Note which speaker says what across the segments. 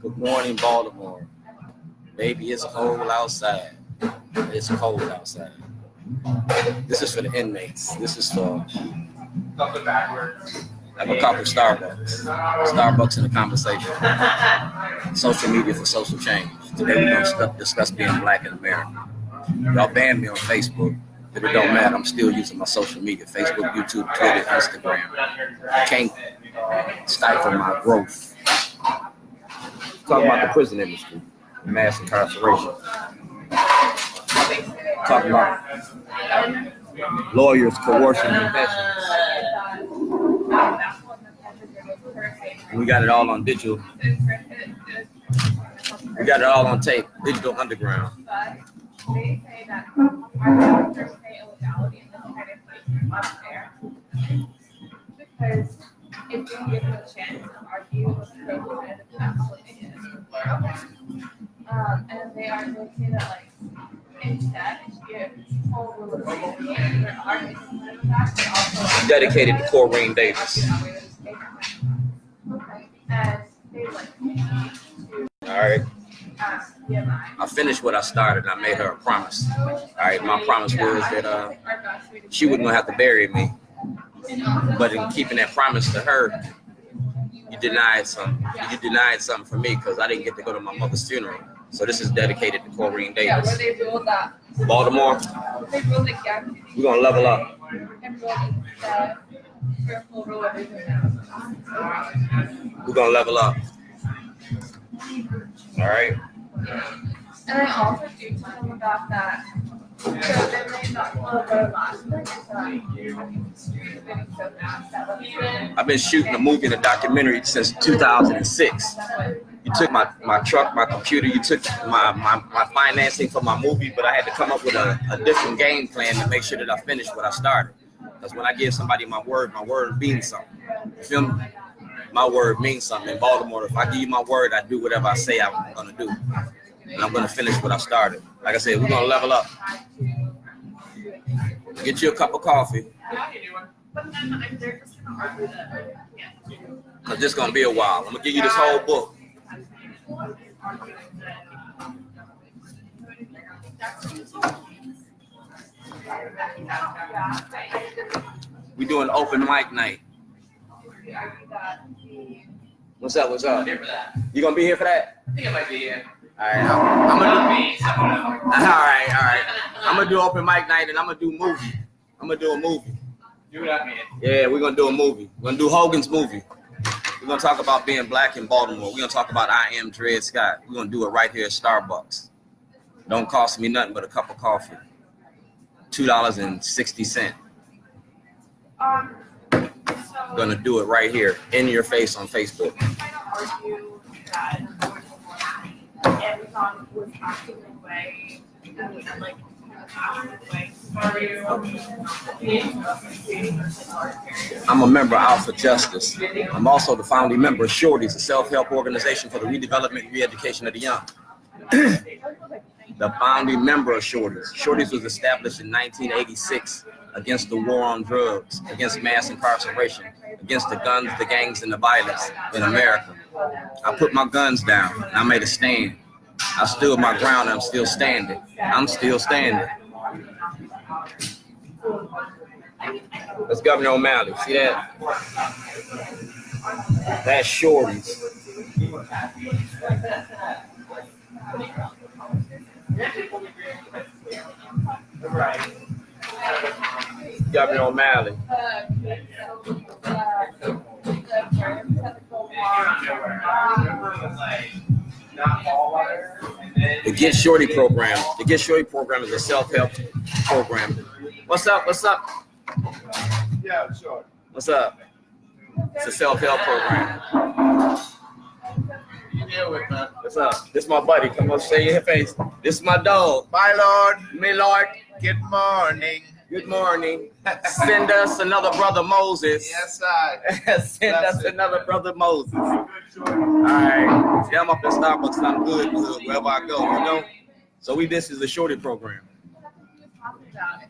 Speaker 1: Good morning, Baltimore. Baby, it's cold outside. It's cold outside. This is for the inmates. This is for... I have a couple of Starbucks. Starbucks in the conversation. Social media for social change. Today we're going to discuss being black in America. Y'all banned me on Facebook, but it don't matter. I'm still using my social media. Facebook, YouTube, Twitter, Instagram. I can't stifle my growth. Talking about the prison industry, mass incarceration. Talking about lawyers coercing confessions. We got it all on digital. We got it all on tape. Digital Underground. They say that our first say illegality in this kind of place is unfair because if we give them a chance to argue with the kind of absolutely is. And they say that like instead if whole rule of their argument dedicated to Corrine Davis. Okay. And they like all right. I finished what I started. I made her a promise. All right, my promise was that she wasn't gonna have to bury me. But in keeping that promise to her, you denied something. You denied something for me because I didn't get to go to my mother's funeral. So this is dedicated to Corrine Davis. Where they ruled that. Baltimore. They ruled again. We're gonna level up. We're gonna level up. All right. And I also do tell them about that. So then they thought, well, their last thing is I've been shooting a movie and a documentary since 2006. You took my truck, my computer, you took my financing for my movie, but I had to come up with a different game plan to make sure that I finished what I started. Because when I give somebody my word means something. You feel me? My word means something. In Baltimore, if I give you my word, I do whatever I say I'm going to do. And I'm going to finish what I started. Like I said, we're going to level up. Get you a cup of coffee. Because this is going to be a while. I'm going to give you this whole book. We're doing open mic night. What's up? What's up? You gonna be here for that? I think I might be here. All right, I'm gonna do. All right. I'm gonna do open mic night and I'm gonna do movie. I'm gonna do a movie. Do that, man. Yeah, we're gonna do a movie. We're gonna do Hogan's movie. We're gonna talk about being black in Baltimore. We're gonna talk about I Am Dred Scott. We're gonna do it right here at Starbucks. Don't cost me nothing but a cup of coffee. $2.60. Gonna do it right here in your face on Facebook. I'm a member of Alpha Justice. I'm also the founding member of Shorties, a self-help organization for the redevelopment and re-education of the young. The founding member of Shorties. Shorties was established in 1986 against the war on drugs, against mass incarceration, against the guns, the gangs, and the violence in America. I put my guns down, and I made a stand. I stood my ground, and I'm still standing. I'm still standing. That's Governor O'Malley. See that? That's Shorties. Governor O'Malley. The Get Shorty program. The Get Shorty program is a self-help program. What's up? What's up? Yeah, sure. What's up? It's a self-help program. What's up? This is my buddy. Come on, say your face. This is my dog.
Speaker 2: My lord.
Speaker 1: My lord.
Speaker 2: Good morning.
Speaker 1: Good morning. Send us another brother Moses.
Speaker 2: Yes, sir.
Speaker 1: Send us another brother Moses. All right. See, I'm up at Starbucks and I'm good wherever I go, you know? So this is the Shorty program.
Speaker 3: Talking about it.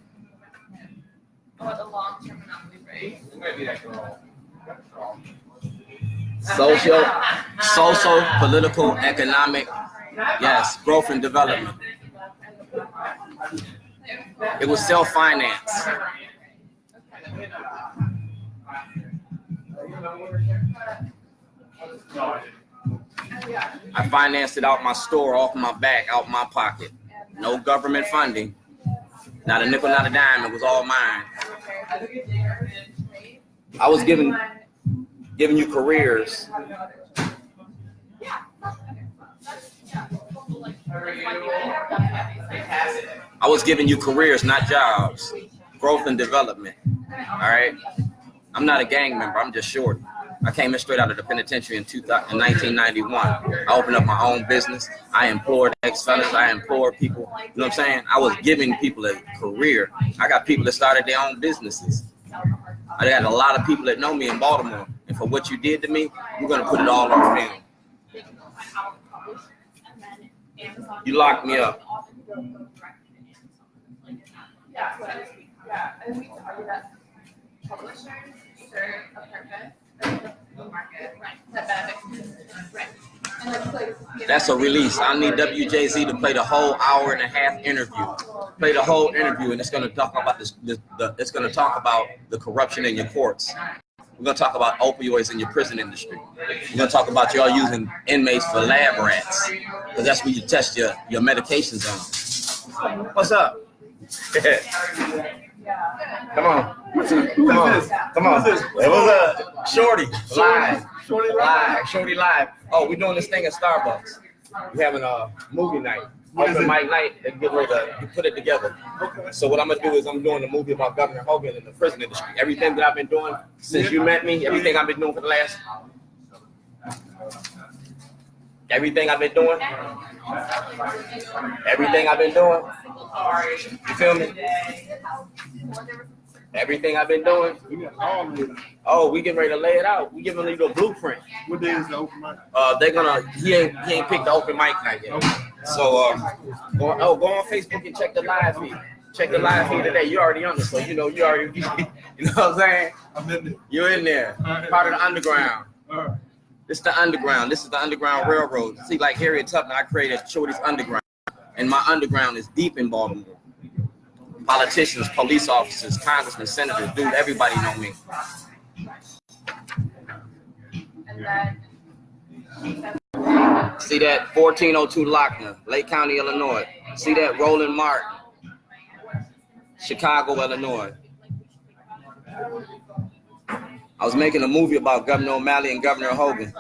Speaker 3: About the long-term monopoly rate.
Speaker 1: Social, political, economic, yes, growth and development. It was self-financed. I financed it out my store, off my back, out my pocket. No government funding. Not a nickel, not a dime. It was all mine. I was giving you careers. I was giving you careers, not jobs. Growth and development. All right? I'm not a gang member. I'm just shorty. I came in straight out of the penitentiary in 1991. I opened up my own business. I employed ex-felons. I employed people. You know what I'm saying? I was giving people a career. I got people that started their own businesses. I got a lot of people that know me in Baltimore. And for what you did to me, we're going to put it all on film. You locked me up. That's a release. I need WJZ to play the whole hour-and-a-half interview. Play the whole interview, and it's going to talk about it's going to talk about the corruption in your courts. We're going to talk about opioids in your prison industry. We're going to talk about y'all using inmates for lab rats, because that's where you test your medications on. What's up? Come on. Come on. It was a Shorty live. Shorty live. Oh, we're doing this thing at Starbucks. We're having a movie night. Open mic night and get ready to put it together. So what I'm gonna do is I'm doing a movie about Governor Hogan in the prison industry. Everything that I've been doing since you met me, everything I've been doing for the last everything I've been doing. You feel me? Everything I've been doing. Oh, we getting ready to lay it out. We giving you the blueprint.
Speaker 4: What day is the open mic?
Speaker 1: He ain't picked the open mic night yet. So go on Facebook and check the live feed. Check the live feed today. You already on it, so you know you already. You know what I'm saying?
Speaker 4: I'm in there.
Speaker 1: You're in there. Part of the underground. This is the underground. This is the Underground Railroad. See, like Harriet Tubman, I created Shorty's Underground, and my underground is deep in Baltimore. Politicians, police officers, congressmen, senators, dude, everybody know me. See that 1402 Lochner, Lake County, Illinois. See that Roland Martin, Chicago, Illinois. I was making a movie about Governor O'Malley and Governor Hogan.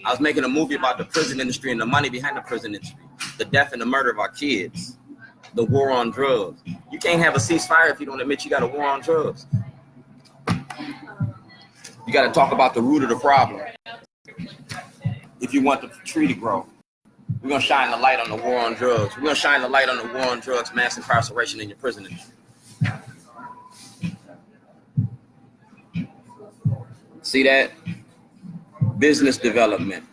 Speaker 1: I was making a movie about the prison industry and the money behind the prison industry, the death and the murder of our kids, the war on drugs. You can't have a ceasefire if you don't admit you got a war on drugs. You got to talk about the root of the problem if you want the tree to grow. We're going to shine the light on the war on drugs. We're going to shine the light on the war on drugs, mass incarceration in your prison industry. See that? Business development,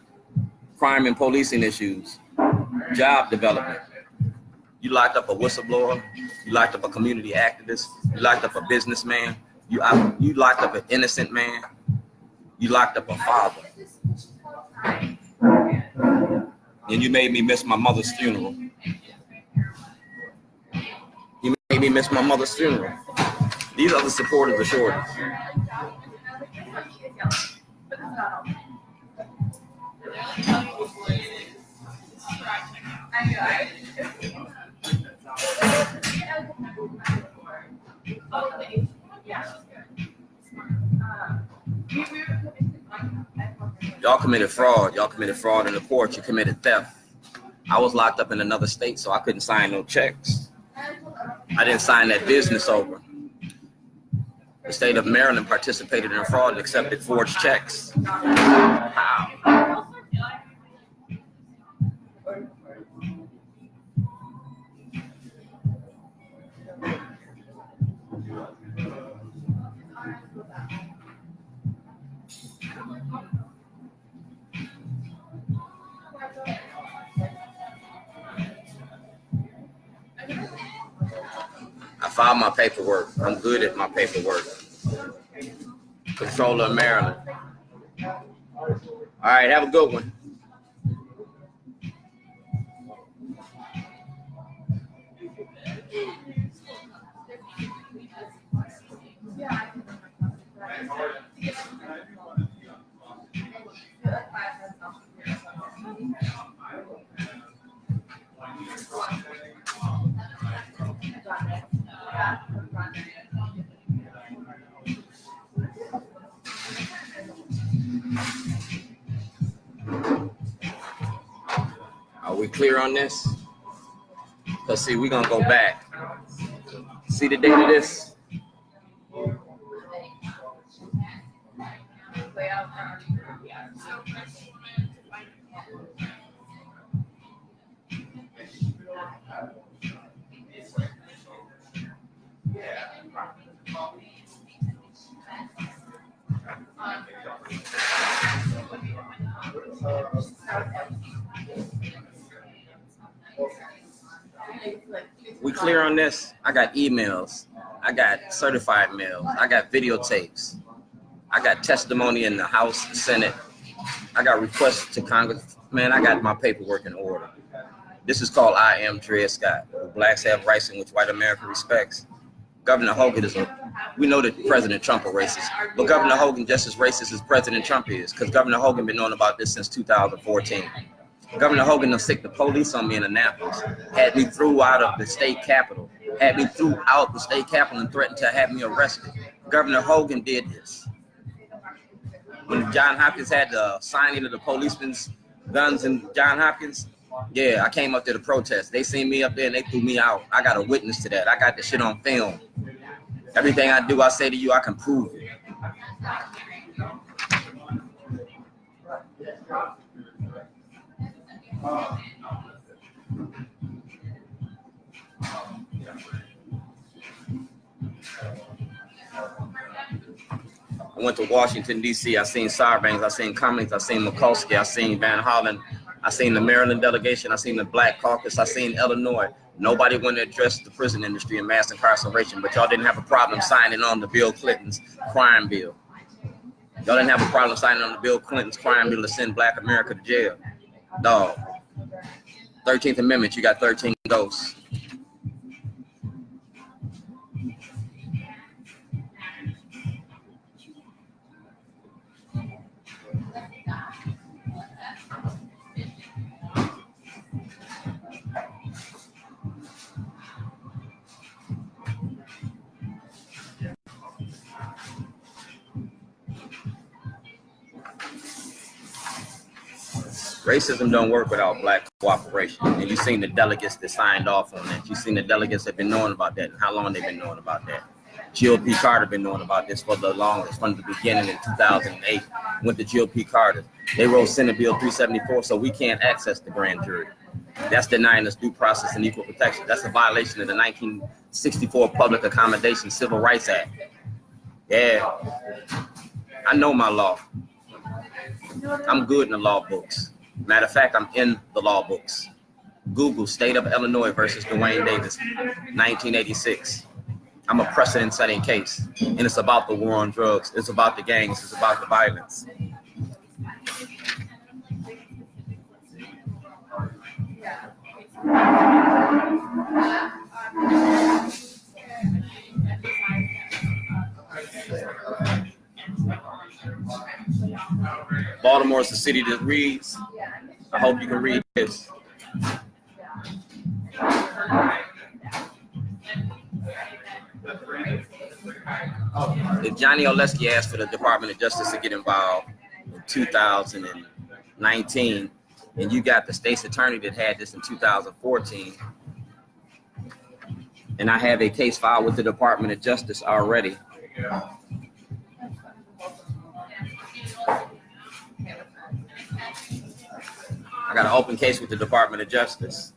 Speaker 1: crime and policing issues, job development. You locked up a whistleblower, you locked up a community activist, you locked up a businessman, you locked up an innocent man, you locked up a father. And you made me miss my mother's funeral. You made me miss my mother's funeral. These are the supporters of Shorty. Y'all committed fraud. Y'all committed fraud in the court. You committed theft. I was locked up in another state, so I couldn't sign no checks. I didn't sign that business over. The state of Maryland participated in fraud and accepted forged checks. How? I filed my paperwork. I'm good at my paperwork. Controller of Maryland. All right, have a good one. Are we clear on this? Let's see, we're gonna go back. See the date of this? We clear on this? I got emails. I got certified mails. I got videotapes. I got testimony in the House, the Senate. I got requests to Congress. Man, I got my paperwork in order. This is called I Am Dred Scott. Blacks have rights in which white America respects. Governor Hogan we know that President Trump is racist, but Governor Hogan just as racist as President Trump is, because Governor Hogan been knowing about this since 2014. Governor Hogan done sick the police on me in Annapolis, had me threw out of the state capitol, and threatened to have me arrested. Governor Hogan did this. When John Hopkins had the signing of the policemen's guns in John Hopkins, yeah, I came up there to protest. They seen me up there and they threw me out. I got a witness to that. I got the shit on film. Everything I do, I say to you, I can prove it. I went to Washington, D.C. I seen Sarbanes, I seen Cummings, I seen Mikulski, I seen Van Hollen, I seen the Maryland delegation, I seen the Black Caucus, I seen Illinois. Nobody wanted to address the prison industry and mass incarceration, but y'all didn't have a problem signing on the Bill Clinton's crime bill. Y'all didn't have a problem signing on the Bill Clinton's crime bill to send Black America to jail. Dog. 13th Amendment, you got 13 ghosts. Racism don't work without Black cooperation. And you've seen the delegates that signed off on that. You've seen the delegates that have been knowing about that and how long they've been knowing about that. GOP Carter been knowing about this for the longest, from the beginning in 2008, went to GOP Carter. They wrote Senate Bill 374, so we can't access the grand jury. That's denying us due process and equal protection. That's a violation of the 1964 Public Accommodation Civil Rights Act. Yeah, I know my law. I'm good in the law books. Matter of fact, I'm in the law books. Google State of Illinois versus Dwayne Davis, 1986. I'm a precedent-setting case, and it's about the war on drugs. It's about the gangs. It's about the violence. Baltimore is the city that reads. I hope you can read this. If Johnny Oleski asked for the Department of Justice to get involved in 2019, and you got the state's attorney that had this in 2014, and I have a case filed with the Department of Justice already. I got an open case with the Department of Justice.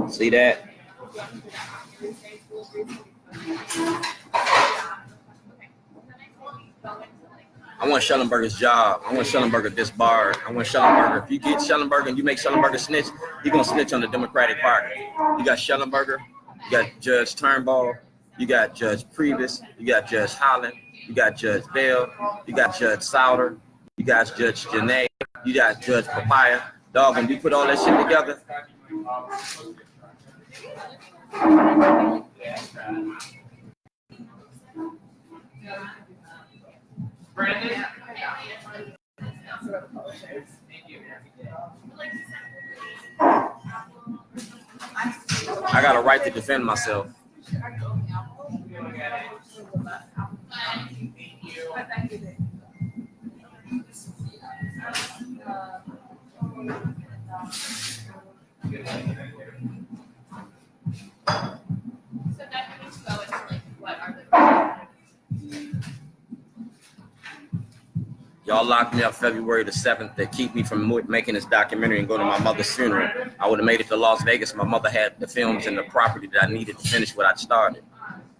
Speaker 1: See that? I I want Shellenberger's job. I want Shellenberger disbarred. I want Shellenberger. If you get Shellenberger and you make Shellenberger snitch, you're going to snitch on the Democratic Party. You got Shellenberger, you got Judge Turnbull, you got Judge Priebus, you got Judge Holland, you got Judge Bell, you got Judge Souter, you got Judge Janae, you got Judge Papaya. Dog, and we put all that shit together.
Speaker 2: Brandon?
Speaker 1: I got a right to defend myself.
Speaker 3: So that we need to go into like what are the
Speaker 1: Y'all locked me up February the 7th to keep me from making this documentary and go to my mother's funeral. I would have made it to Las Vegas. My mother had the films and the property that I needed to finish what I'd started.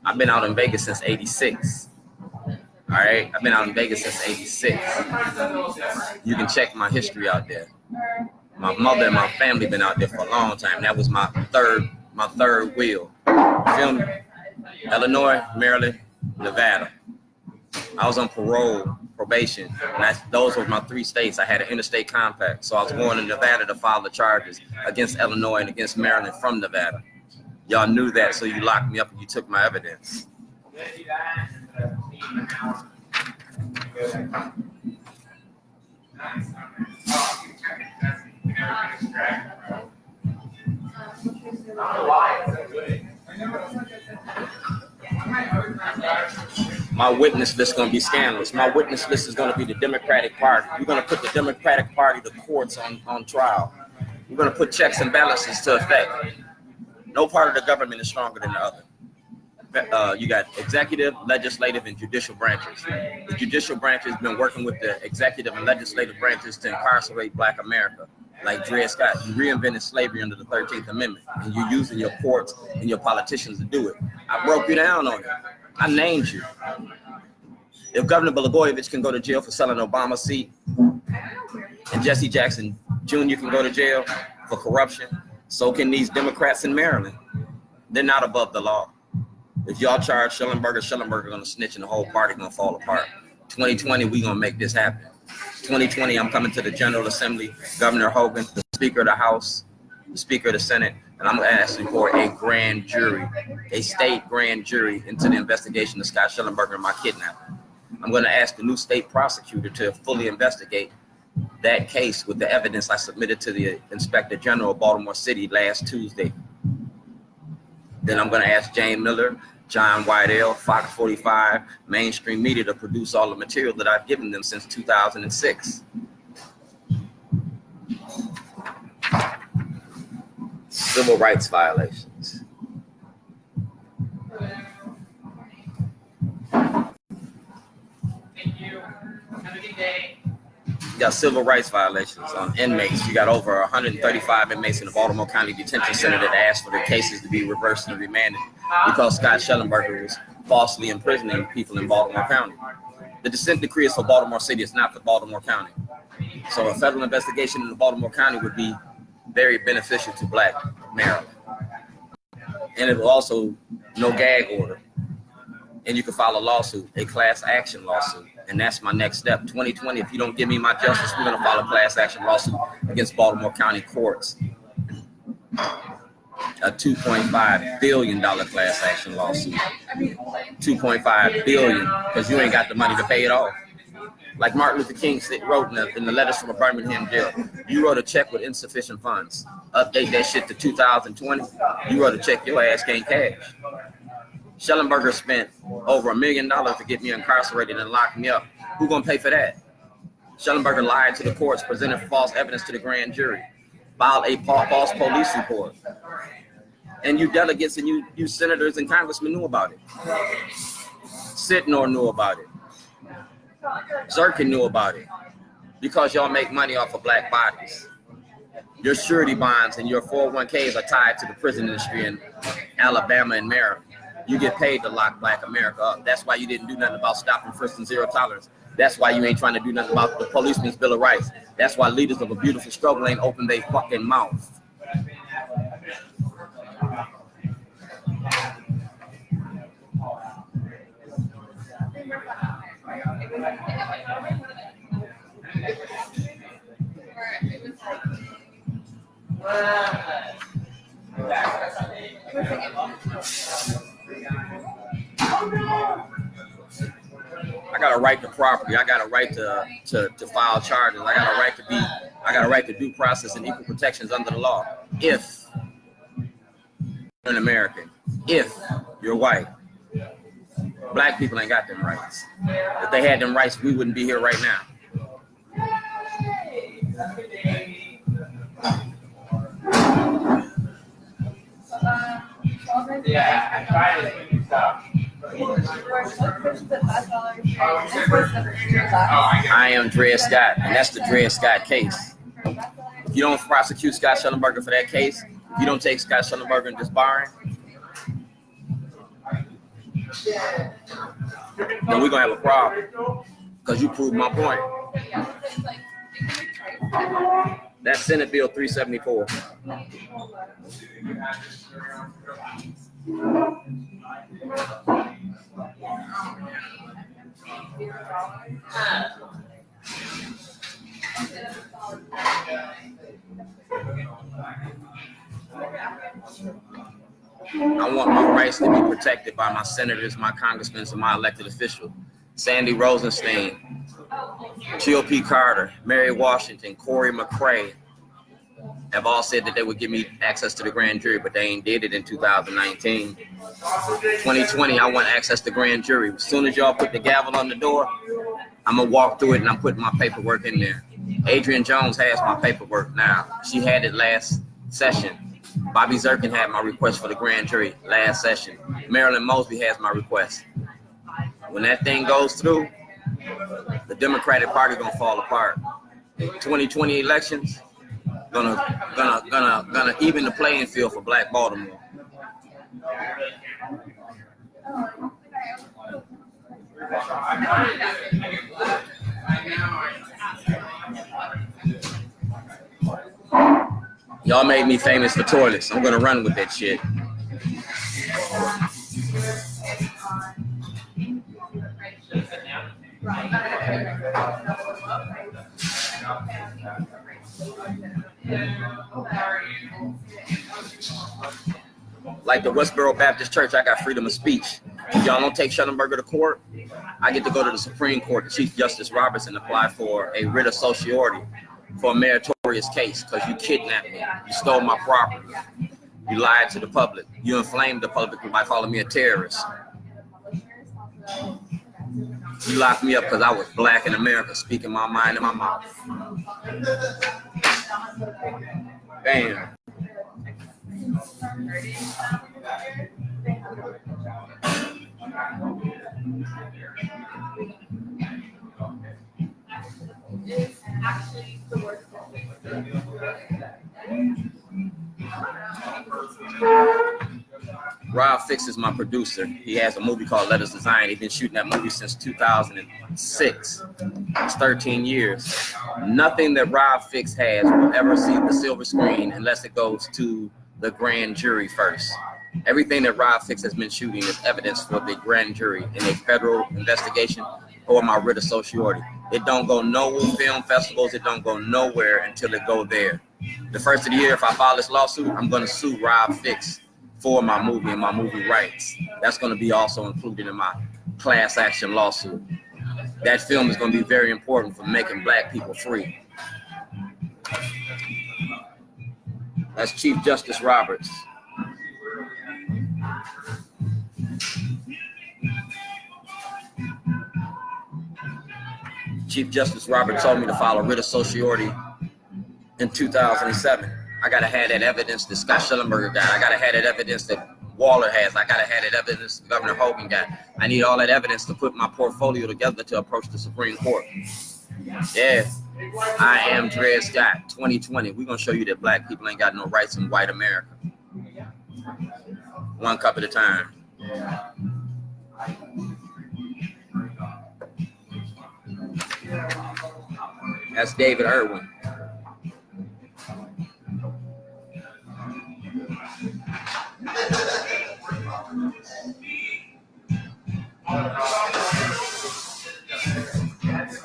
Speaker 1: I've been out in Vegas since '86. All right, I've been out in Vegas since '86. You can check my history out there. My mother and my family been out there for a long time. That was my third wheel. Film, Illinois, Maryland, Nevada. I was on probation. And those were my 3 states. I had an interstate compact. So I was going to Nevada to file the charges against Illinois and against Maryland from Nevada. Y'all knew that, so you locked me up and you took my evidence. My witness list is going to be scandalous. My witness list is going to be the Democratic Party. We're going to put the Democratic Party, the courts on trial. We're going to put checks and balances to effect. No part of the government is stronger than the other. You got executive, legislative, and judicial branches. The judicial branch has been working with the executive and legislative branches to incarcerate Black America. Like Dred Scott, you reinvented slavery under the 13th Amendment, and you're using your courts and your politicians to do it. I broke you down on it. I named you. If Governor Blagojevich can go to jail for selling Obama's seat, and Jesse Jackson Jr. can go to jail for corruption, so can these Democrats in Maryland. They're not above the law. If y'all charge Shellenberger gonna snitch and the whole party gonna fall apart. 2020, we gonna make this happen. 2020, I'm coming to the General Assembly, Governor Hogan, the Speaker of the House, the Speaker of the Senate, and I'm asking for a grand jury, a state grand jury into the investigation of Scott Shellenberger and my kidnapping. I'm gonna ask the new state prosecutor to fully investigate that case with the evidence I submitted to the Inspector General of Baltimore City last Tuesday. Then I'm gonna ask Jane Miller, John Whitell, Fox 45, mainstream media to produce all the material that I've given them since 2006. Civil rights violations.
Speaker 2: Thank you. Have a good day.
Speaker 1: You got civil rights violations on inmates. You got over 135 inmates in the Baltimore County Detention Center that asked for their cases to be reversed and remanded because Scott Shellenberger was falsely imprisoning people in Baltimore County. The consent decree is for Baltimore City, it's not for Baltimore County. So a federal investigation in the Baltimore County would be very beneficial to Black Maryland. And it will also no gag order. And you can file a lawsuit, a class action lawsuit. And that's my next step. 2020, if you don't give me my justice, we're gonna file a class action lawsuit against Baltimore County courts. A $2.5 billion class action lawsuit. 2.5 billion, because you ain't got the money to pay it off. Like Martin Luther King wrote in the letters from a Birmingham jail, you wrote a check with insufficient funds. Update that shit to 2020, you wrote a check your ass can't cash. Shellenberger spent over $1 million to get me incarcerated and lock me up. Who gonna pay for that? Shellenberger lied to the courts, presented false evidence to the grand jury, filed a false police report. And you delegates and you senators and congressmen knew about it. Sitnor knew about it. Zirkin knew about it. Because y'all make money off of Black bodies. Your surety bonds and your 401ks are tied to the prison industry in Alabama and Maryland. You get paid to lock Black America up. That's why you didn't do nothing about stopping frisk and zero tolerance. That's why you ain't trying to do nothing about the policeman's Bill of Rights. That's why leaders of a beautiful struggle ain't open their fucking mouth. I got a right to property. I got a right to file charges. I got a right to due process and equal protections under the law. If you're an American, if you're white, black people ain't got them rights. If they had them rights, we wouldn't be here right now.
Speaker 2: Yeah, I tried it. Stop.
Speaker 1: I am Dred Scott, and that's the Dred Scott case. If you don't prosecute Scott Shellenberger for that case, if you don't take Scott Shellenberger and disbar him, then we're gonna have a problem. Because you proved my point. That's Senate Bill 374. I want my rights to be protected by my senators, my congressmen, and my elected officials. Sandy Rosenstein, G.O.P. Carter, Mary Washington, Corey McCray have all said that they would give me access to the grand jury, but they ain't did it in 2019. 2020, I want access to grand jury. As soon as y'all put the gavel on the door, I'm gonna walk through it and I'm putting my paperwork in there. Adrian Jones has my paperwork now. She had it last session. Bobby Zirkin had my request for the grand jury last session. Marilyn Mosby has my request. When that thing goes through, the Democratic Party gonna fall apart. The 2020 elections gonna even the playing field for Black Baltimore. Y'all made me famous for toilets. I'm gonna run with that shit. Like the Westboro Baptist Church, I got freedom of speech. If y'all don't take Shellenberger to court, I get to go to the Supreme Court, to Chief Justice Roberts, and apply for a writ of certiorari for a meritorious case because you kidnapped me, you stole my property, you lied to the public, you inflamed the public by calling me a terrorist. You locked me up because I was black in America, speaking my mind in my mouth. Bam. Rob Fix is my producer. He has a movie called Letters Design. He's been shooting that movie since 2006. It's 13 years. Nothing that Rob Fix has will ever see the silver screen unless it goes to the grand jury first. Everything that Rob Fix has been shooting is evidence for the grand jury in a federal investigation or my writ of certiorari. It don't go no film festivals. It don't go nowhere until it go there. The first of the year, if I file this lawsuit, I'm going to sue Rob Fix for my movie and my movie rights. That's going to be also included in my class action lawsuit. That film is going to be very important for making black people free. That's Chief Justice Roberts. Chief Justice Roberts told me to file a writ of certiorari in 2007. I gotta have that evidence that Scott Shellenberger got. I gotta have that evidence that Waller has. I gotta have that evidence that Governor Hogan got. I need all that evidence to put my portfolio together to approach the Supreme Court. Yeah, I am Dred Scott, 2020. We're gonna show you that black people ain't got no rights in white America. One cup at a time. That's David Irwin.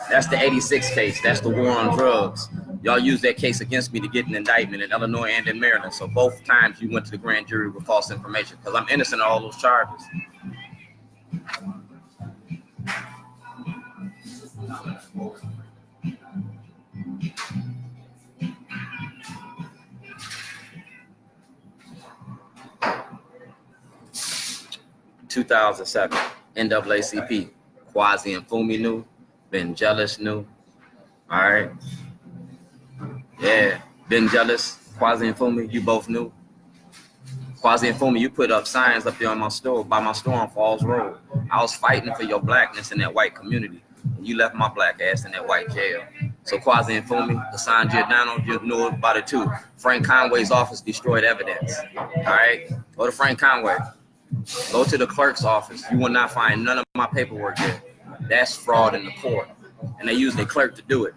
Speaker 1: That's the 86 case. That's the war on drugs. Y'all used that case against me to get an indictment in Illinois and in Maryland. So both times you went to the grand jury with false information because I'm innocent of all those charges. (2007) NAACP. Quasi and Fumi knew. Ben Jealous knew. All right. Yeah. Ben Jealous, Quasi and Fumi, you both knew. Quasi and Fumi, you put up signs up there on my store, by my store on Falls Road. I was fighting for your blackness in that white community. And you left my black ass in that white jail. So Quasi and Fumi, Hassan Giordano, you knew about it too. Frank Conway's office destroyed evidence. All right. Go to Frank Conway. Go to the clerk's office. You will not find none of my paperwork there. That's fraud in the court. And they use their clerk to do it.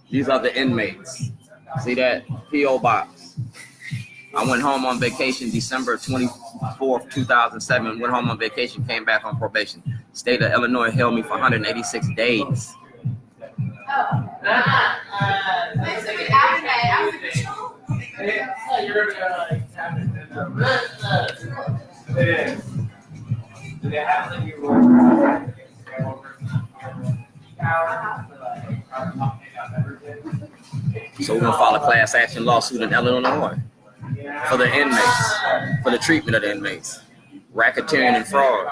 Speaker 1: These are the inmates. See that? P.O. Box. I went home on vacation December 24th, 2007. Went home on vacation, came back on probation. State of Illinois held me for 186 days. So we're gonna file a class action lawsuit in Illinois for the inmates, for the treatment of the inmates, racketeering and fraud.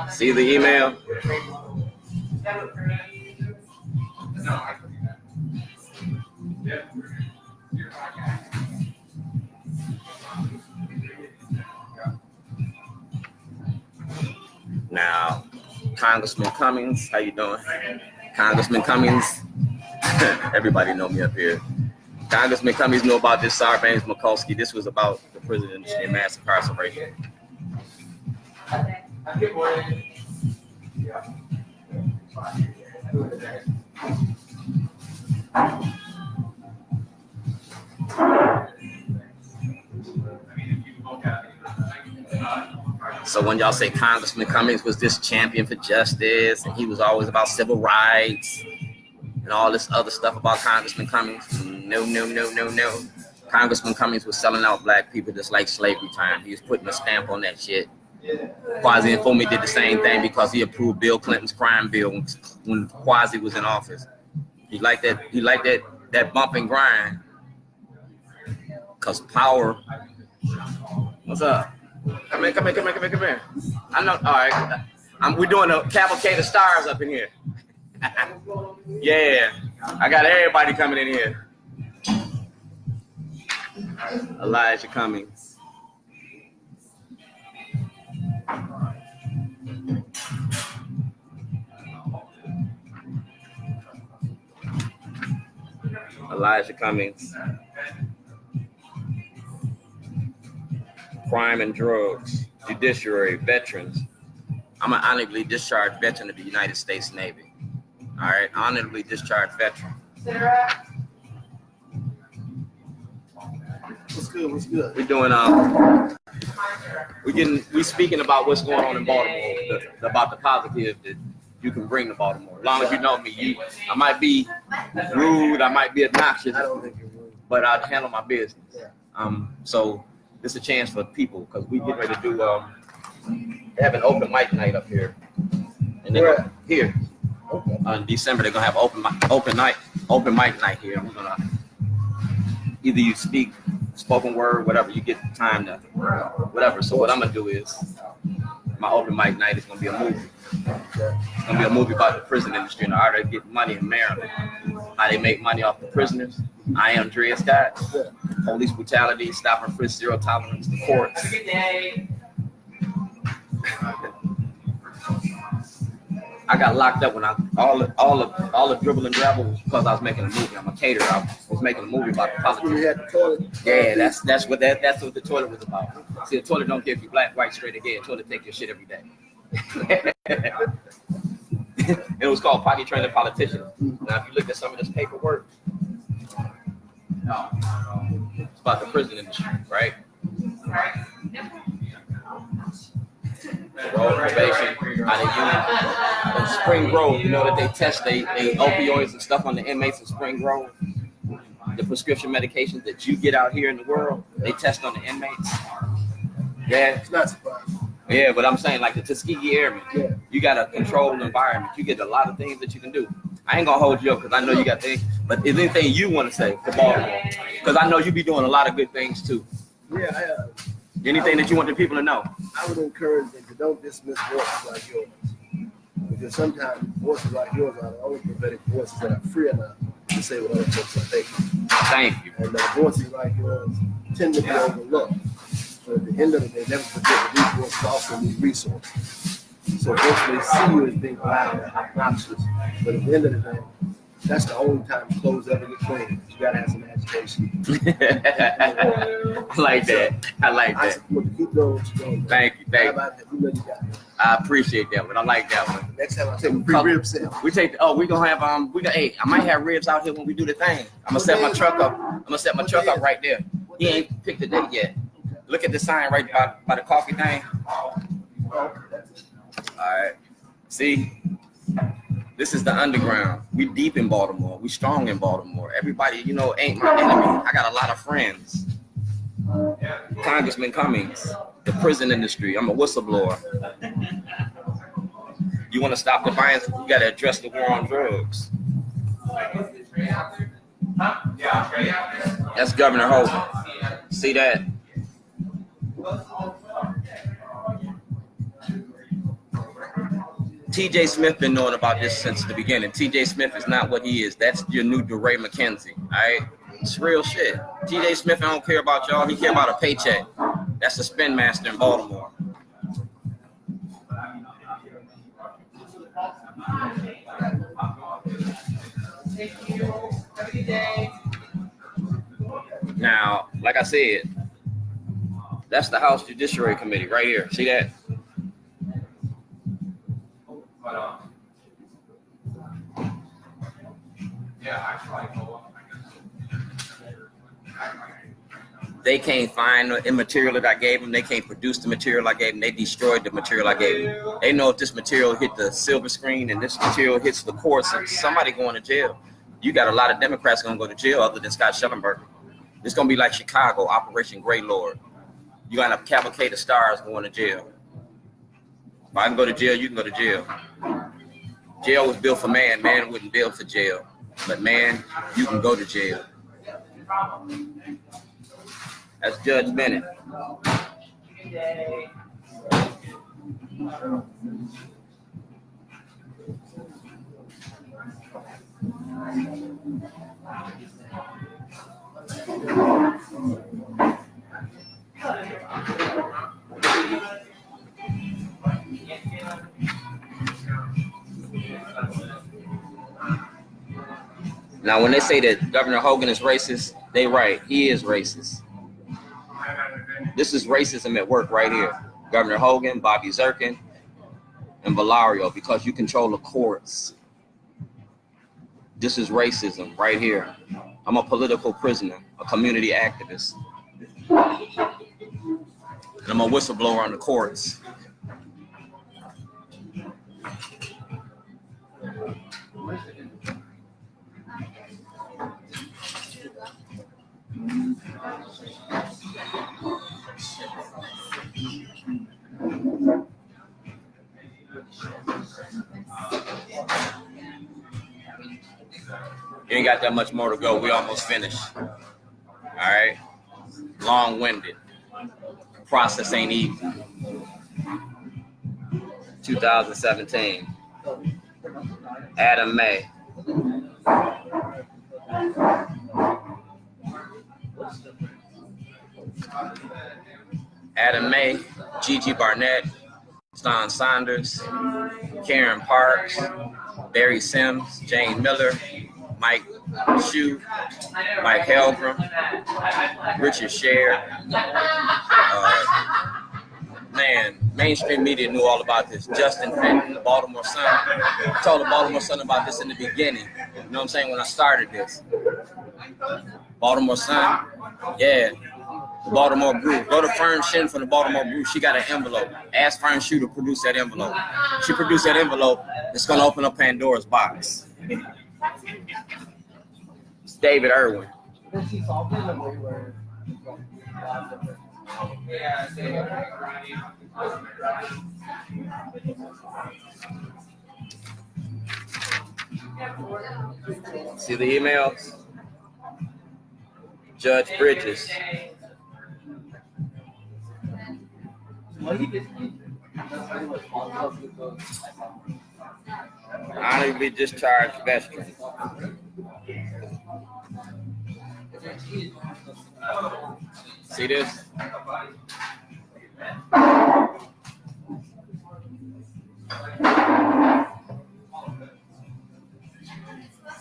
Speaker 1: See the email? Now, Congressman Cummings, how you doing? Congressman Cummings, everybody know me up here. Congressman Cummings know about this Sarbanes-Mikulski. This was about the prison industry and mass incarceration. So when y'all say Congressman Cummings was this champion for justice and he was always about civil rights and all this other stuff about Congressman Cummings, no. Congressman Cummings was selling out black people just like slavery time. He was putting a stamp on that shit. Quasi and Fumi did the same thing because he approved Bill Clinton's crime bill when Quasi was in office. He liked that bump and grind because power. What's up? Come here. I know. All right. We're doing a cavalcade of stars up in here. Yeah. I got everybody coming in here. Elijah Cummings. Elijah Cummings. Crime and drugs, judiciary, veterans. I'm an honorably discharged veteran of the United States Navy. All right, honorably discharged veteran.
Speaker 4: What's good?
Speaker 1: We're doing we speaking about what's going on in Baltimore, about the positive that you can bring to Baltimore. As long as you know me, I might be rude, I might be obnoxious,
Speaker 4: I don't think you're rude.
Speaker 1: but I'll handle my business.
Speaker 4: Yeah.
Speaker 1: So this is a chance for people because we get ready to do they have an open mic night up here. And they're here.
Speaker 4: Okay.
Speaker 1: In December they're gonna have open mic night here. We're gonna either you speak spoken word, whatever, you get time to whatever. So what I'm gonna do is my open mic night is gonna be a movie. It's gonna be a movie about the prison industry and how they get money in Maryland, how they make money off the prisoners. I am Dre Scott. Police brutality, stop and frisk, zero tolerance, the courts. I I got locked up when all the dribble and drabble was because I was making a movie. I'm a caterer. I was making a movie about the politics.
Speaker 4: You had the toilet.
Speaker 1: Yeah, that's what the toilet was about. See, the toilet don't care if you black, white, straight, or gay. The toilet take your shit every day. It was called Potty Training Politicians. Now, if you look at some of this paperwork, it's about the prison industry, right? Parole, probation, how they use in Spring Grove. You know that they test they opioids and stuff on the inmates in Spring Grove. The prescription medications that you get out here in the world, they test on the inmates. Yeah,
Speaker 4: It's not surprising.
Speaker 1: yeah, but I'm saying like the Tuskegee Airmen, you got a controlled environment. You get a lot of things that you can do. I ain't gonna hold you up because I know you got things, but is anything you want to say to Baltimore? Because I know you be doing a lot of good things too.
Speaker 4: Yeah,
Speaker 1: Anything that you want the people to know?
Speaker 4: I would encourage them to don't dismiss voices like yours. Because sometimes voices like yours are the only prophetic voices that are free enough to say what other folks are thinking.
Speaker 1: Thank you.
Speaker 4: And voices like yours tend to be overlooked. But at the end of the day, never forget that these voices also need resources. So folks may see you as being loud and obnoxious, but at the end of the day, that's the only time clothes ever get clean. You gotta have some agitation.
Speaker 1: I like that. I like
Speaker 4: I
Speaker 1: that.
Speaker 4: support you. Keep doing what you're doing.
Speaker 1: Thank you. Thank you.
Speaker 4: You know you got it.
Speaker 1: I appreciate that one. I like that one.
Speaker 4: Next time I take a free rib sale.
Speaker 1: We take. We gonna have hey, I might have ribs out here when we do the thing. I'm gonna set my truck up. Right there. He ain't picked the date yet. Look at the sign right by the coffee thing. All right. See. This is the underground. We deep in Baltimore. We strong in Baltimore. Everybody, ain't my enemy. I got a lot of friends. Congressman Cummings, the prison industry. I'm a whistleblower. You want to stop the violence? You got to address the war on drugs. That's Governor Hogan. See that? T.J. Smith been knowing about this since the beginning. T.J. Smith is not what he is. That's your new DeRay McKenzie, all right? It's real shit. T.J. Smith, I don't care about y'all. He care about a paycheck. That's the spin master in Baltimore.
Speaker 2: Thank you. Have a good day.
Speaker 1: Now, like I said, that's the House Judiciary Committee right here. See that? They can't find the material that I gave them. They can't produce the material I gave them. They destroyed the material I gave them. They know if this material hit the silver screen and this material hits the courts, somebody going to jail. You got a lot of Democrats going to go to jail other than Scott Shellenberger. It's going to be like Chicago, Operation Grey Lord. You got a cavalcade of stars going to jail. If I can go to jail, you can go to jail. Jail was built for man. Man wasn't built for jail. But man, you can go to jail. That's Judge Bennett.
Speaker 2: Good day.
Speaker 1: Now, when they say that Governor Hogan is racist, they right. He is racist. This is racism at work right here. Governor Hogan, Bobby Zirkin, and Valario, because you control the courts. This is racism right here. I'm a political prisoner, a community activist. And I'm a whistleblower on the courts. You ain't got that much more to go. We almost finished. All right. Long-winded. Process ain't easy. 2017. Adam May. Adam May, Gigi Barnett, Ston Saunders, Karen Parks, Barry Sims, Jane Miller, Mike Shue, Mike Helgram, Richard Sher. Man, mainstream media knew all about this. Justin Fenton, the Baltimore Sun. I told the Baltimore Sun about this in the beginning. You know what I'm saying? When I started this. Baltimore Sun, yeah. The Baltimore Brew. Go to Fern Shin from the Baltimore Brew. She got an envelope. Ask Fern Shue to produce that envelope. She produced that envelope. It's going to open up Pandora's box. It's David Irwin. See the emails? Judge Bridges. Honorably discharged veteran. See this?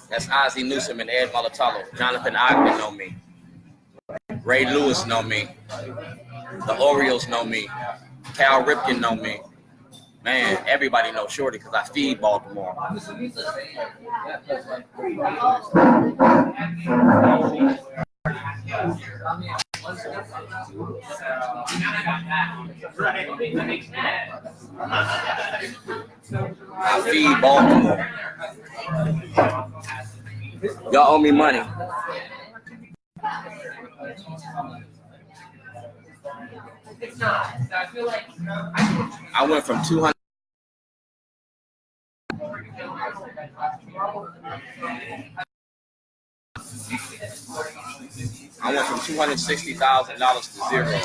Speaker 1: That's Ozzie Newsome and Ed Molitalo. Jonathan Ogden know me. Ray Lewis know me. The Orioles know me. Cal Ripken know me. Man, everybody knows Shorty because I feed Baltimore. I feed Baltimore. Y'all owe me money.
Speaker 2: It's not. So I feel like
Speaker 1: I went from 200. I went from $260,000 to zero.